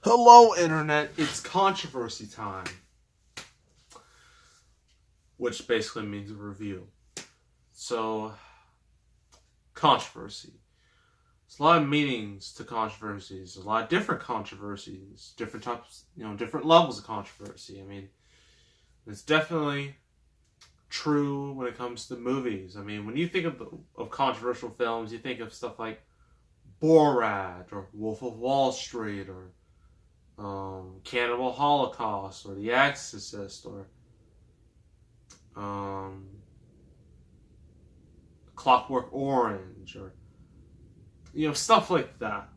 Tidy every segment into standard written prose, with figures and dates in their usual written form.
Hello, Internet. It's controversy time. Which basically means a review. So, controversy. There's a lot of meanings to controversies. A lot of different controversies. Different types, different levels of controversy. I mean, it's definitely true when it comes to movies. I mean, when you think of controversial films, you think of stuff like Borat or Wolf of Wall Street or Cannibal Holocaust or The Exorcist or Clockwork Orange or stuff like that.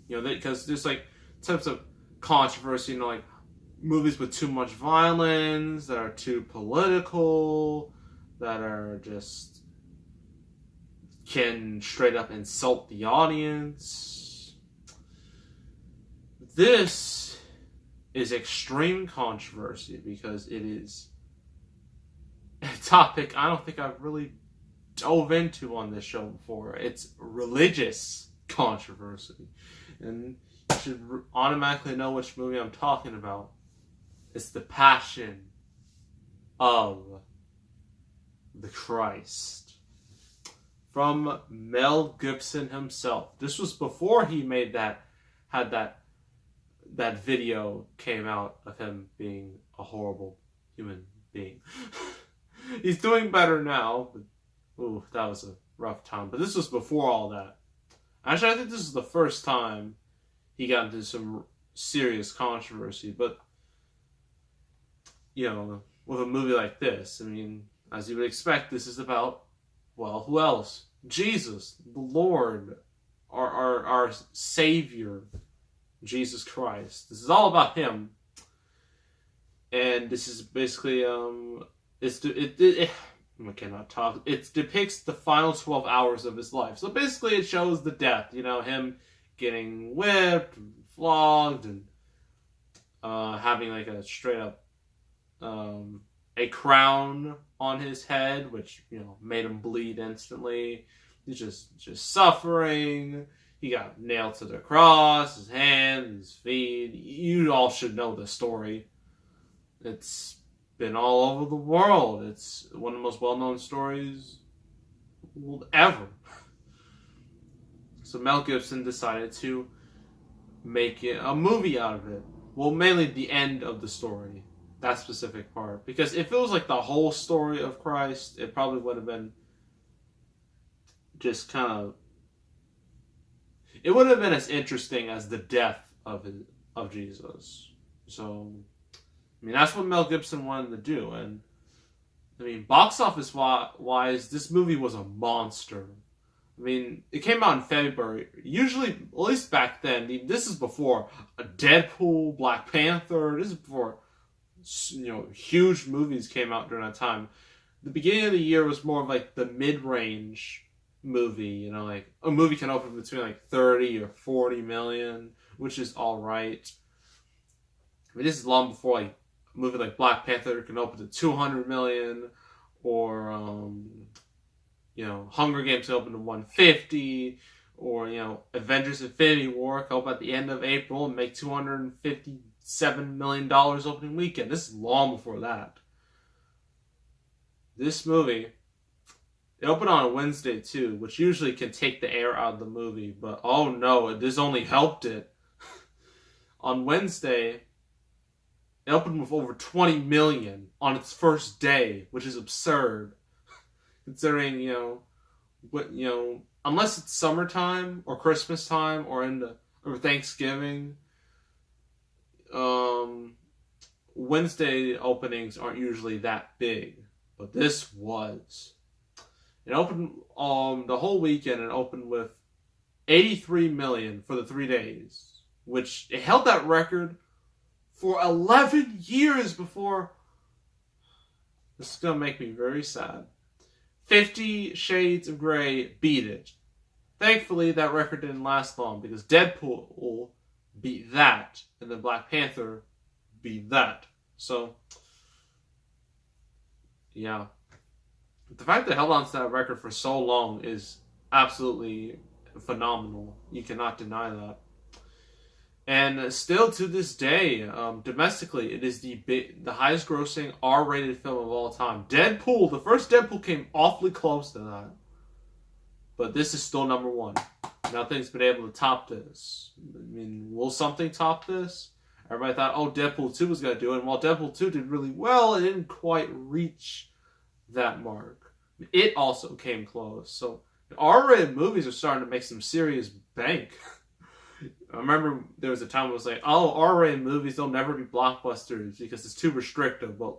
Because there's like types of controversy, like movies with too much violence, that are too political, that are just can straight up insult the audience. This is extreme controversy because it is a topic I don't think I've really dove into on this show before. It's religious controversy. And you should automatically know which movie I'm talking about. It's The Passion of the Christ. From Mel Gibson himself. This was before he had that video came out of him being a horrible human being. He's doing better now, but that was a rough time. But this was before all that. Actually, I think this is the first time he got into some serious controversy. But, with a movie like this, I mean, as you would expect, this is about, well, who else? Jesus, the Lord, our Savior, Jesus Christ. This is all about him. And this is basically, I cannot talk. It depicts the final 12 hours of his life. So basically it shows the death, him getting whipped, and flogged, and having like a straight up a crown on his head, which made him bleed instantly. He's just suffering. He got nailed to the cross, his hands, his feet. You all should know the story. It's been all over the world. It's one of the most well-known stories ever. So Mel Gibson decided to make a movie out of it. Well, mainly the end of the story. That specific part. Because if it was like the whole story of Christ, it probably would have been just kind of... It wouldn't have been as interesting as the death of Jesus. So, I mean, that's what Mel Gibson wanted to do. And, I mean, box office wise, this movie was a monster. I mean, it came out in February. Usually, at least back then, this is before Deadpool, Black Panther. This is before huge movies came out during that time. The beginning of the year was more of like the mid-range movie, like a movie can open between like 30 or 40 million, which is all right. I mean, this is long before like a movie like Black Panther can open to 200 million, or Hunger Games can open to 150, or Avengers Infinity War can open at the end of April and make $257 million opening weekend. This is long before that. This movie, it opened on a Wednesday too, which usually can take the air out of the movie, but oh no, this only helped it. On Wednesday, it opened with over 20 million on its first day, which is absurd. Considering, unless it's summertime or Christmas time or or Thanksgiving, Wednesday openings aren't usually that big, but this was. It opened the whole weekend. It opened with 83 million for the 3 days, which it held that record for 11 years before. This is gonna make me very sad. 50 Shades of Grey beat it. Thankfully, that record didn't last long because Deadpool beat that, and then Black Panther beat that. So, yeah. The fact that it held on to that record for so long is absolutely phenomenal. You cannot deny that. And still to this day, domestically, it is the highest grossing R-rated film of all time. Deadpool, the first Deadpool came awfully close to that. But this is still number one. Nothing's been able to top this. I mean, will something top this? Everybody thought, oh, Deadpool 2 was going to do it. And while Deadpool 2 did really well, it didn't quite reach that mark. It also came close. So R-rated movies are starting to make some serious bank. I remember there was a time it was like, oh, R-rated movies, they'll never be blockbusters because it's too restrictive. But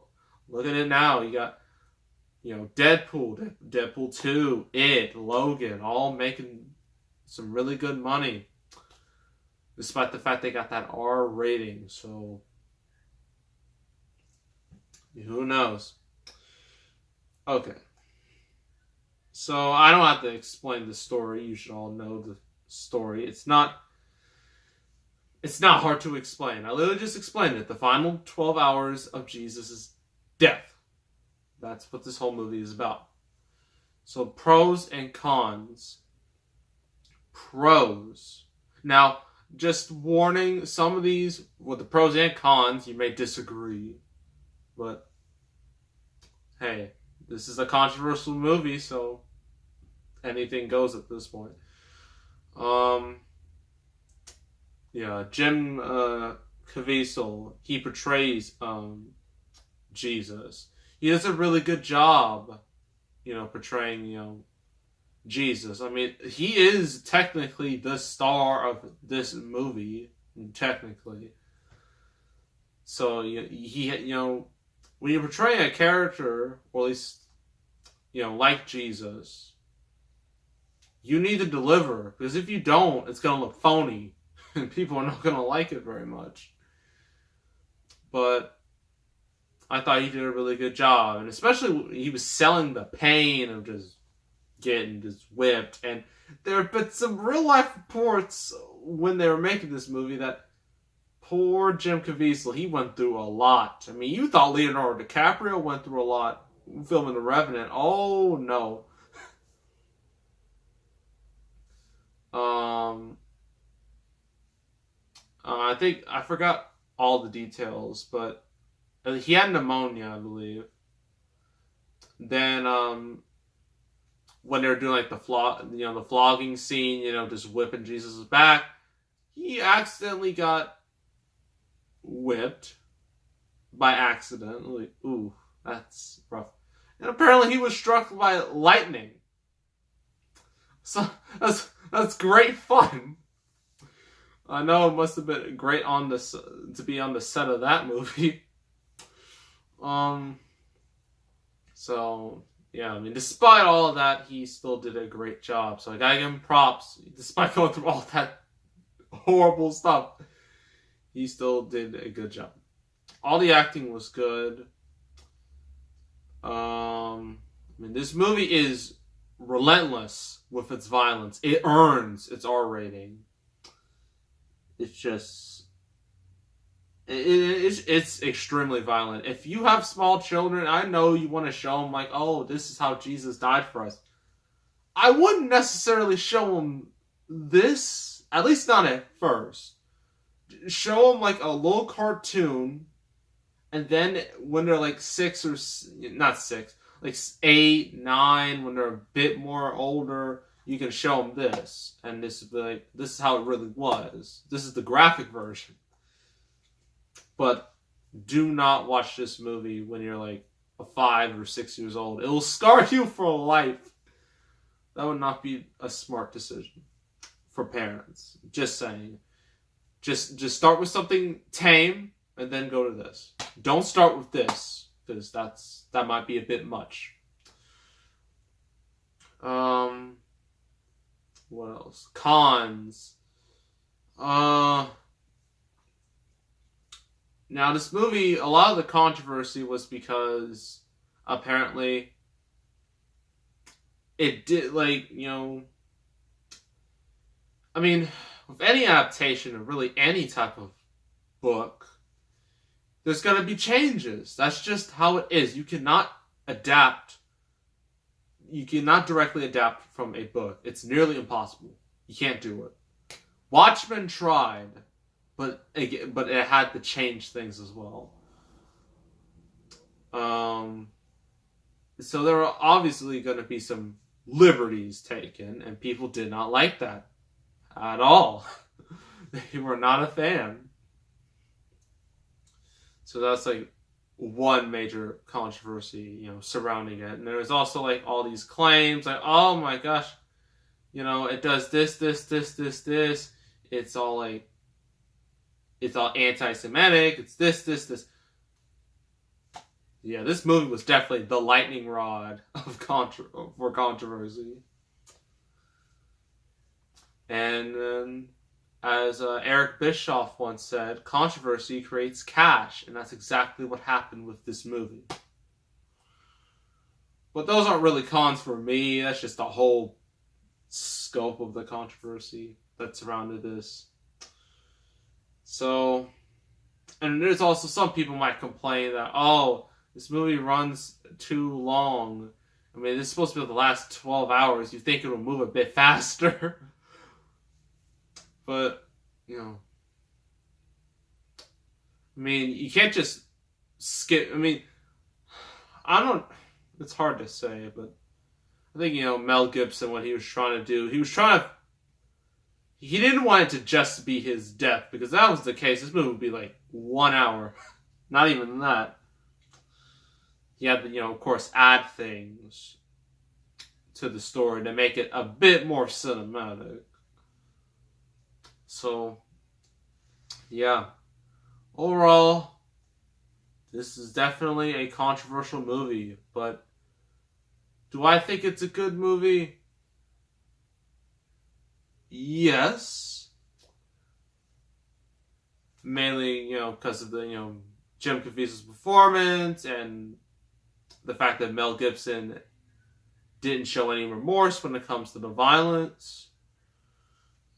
look at it now. You got, Deadpool, Deadpool 2, It, Logan, all making some really good money. Despite the fact they got that R rating. So, who knows? Okay. So, I don't have to explain the story. You should all know the story. It's not hard to explain. I literally just explained it. The final 12 hours of Jesus' death. That's what this whole movie is about. So, pros and cons. Pros. Now, just warning, some of these, with the pros and cons, you may disagree. But, hey, this is a controversial movie, so anything goes at this point. Jim Caviezel, he portrays Jesus. He does a really good job, portraying, Jesus. I mean, he is technically the star of this movie, technically. So, when you portray a character, or at least, like Jesus, you need to deliver. Because if you don't, it's going to look phony. And people are not going to like it very much. But I thought he did a really good job. And especially when he was selling the pain of just getting just whipped. And there have been some real life reports when they were making this movie that poor Jim Caviezel, he went through a lot. I mean, you thought Leonardo DiCaprio went through a lot filming The Revenant. Oh, no. I think, I forgot all the details, but he had pneumonia, I believe. Then, when they were doing like the flogging scene, just whipping Jesus' back, he accidentally got whipped by accident. Like, ooh, that's rough. And apparently he was struck by lightning. So that's great fun. I know it must have been great to be on the set of that movie. So yeah, I mean, despite all of that, he still did a great job. So I gotta give him props. Despite going through all that horrible stuff, he still did a good job. All the acting was good. I mean, this movie is relentless with its violence. It earns its R rating. It's just... It's extremely violent. If you have small children, I know you want to show them, like, oh, this is how Jesus died for us. I wouldn't necessarily show them this, at least not at first. Show them, like, a little cartoon, and then when they're, like, 8, 9, when they're a bit more older, you can show them this. And this is how it really was. This is the graphic version. But do not watch this movie when you're like 5 or 6 years old. It will scar you for life. That would not be a smart decision for parents. Just saying. Just start with something tame and then go to this. Don't start with this, because that might be a bit much. What else? Cons. Now, this movie, a lot of the controversy was because apparently it did, like, I mean, with any adaptation of really any type of book, there's going to be changes. That's just how it is. You cannot directly adapt from a book. It's nearly impossible. You can't do it. Watchmen tried. but it had to change things as well. So there are obviously going to be some liberties taken, and people did not like that at all. They were not a fan. So that's like one major controversy, surrounding it. And there was also like all these claims, like, oh my gosh, it does this. It's all anti-Semitic. It's this. Yeah, this movie was definitely the lightning rod of for controversy. And as Eric Bischoff once said, controversy creates cash, and that's exactly what happened with this movie. But those aren't really cons for me. That's just the whole scope of the controversy that surrounded this. So, and there's also some people might complain that, oh, this movie runs too long. I mean, this is supposed to be the last 12 hours. You think it'll move a bit faster. But, I mean, you can't just skip. I mean, it's hard to say, but I think, Mel Gibson, what he was trying to do, he didn't want it to just be his death, because if that was the case, this movie would be like 1 hour. Not even that. He had to, of course, add things to the story to make it a bit more cinematic. So, yeah. Overall, this is definitely a controversial movie, but do I think it's a good movie? Yes. Mainly, because of the, Jim Caviezel's performance and the fact that Mel Gibson didn't show any remorse when it comes to the violence.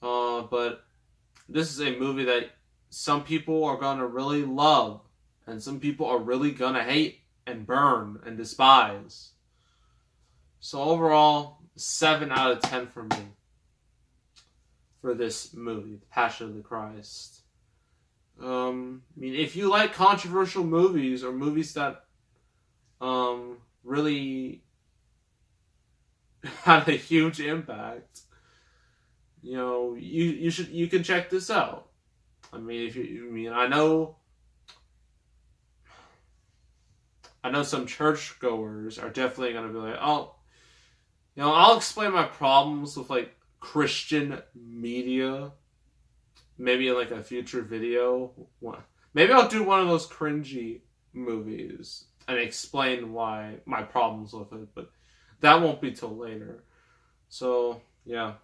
But this is a movie that some people are going to really love, and some people are really going to hate and burn and despise. So overall, 7 out of 10 for me for this movie, The Passion of the Christ. I mean, if you like controversial movies or movies that really had a huge impact, you can check this out. I mean, I know some churchgoers are definitely going to be like, oh, I'll explain my problems with like Christian media, maybe in like a future video. Maybe I'll do one of those cringy movies and explain why my problems with it, but that won't be till later. So yeah,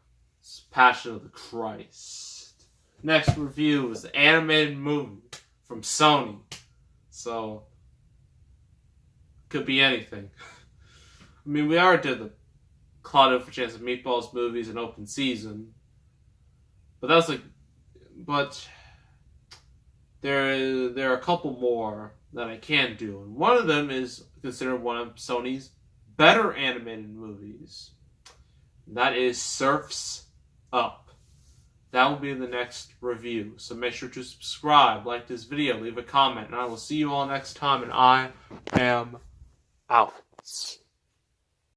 it's Passion of the Christ. Next review is the animated movie from Sony. So could be anything. I mean, we already did the Claudio for Chance of Meatballs movies in open season, but that's like, but there are a couple more that I can do, and one of them is considered one of Sony's better animated movies. That is Surf's Up. That will be in the next review. So make sure to subscribe, like this video, leave a comment, and I will see you all next time, and I am out.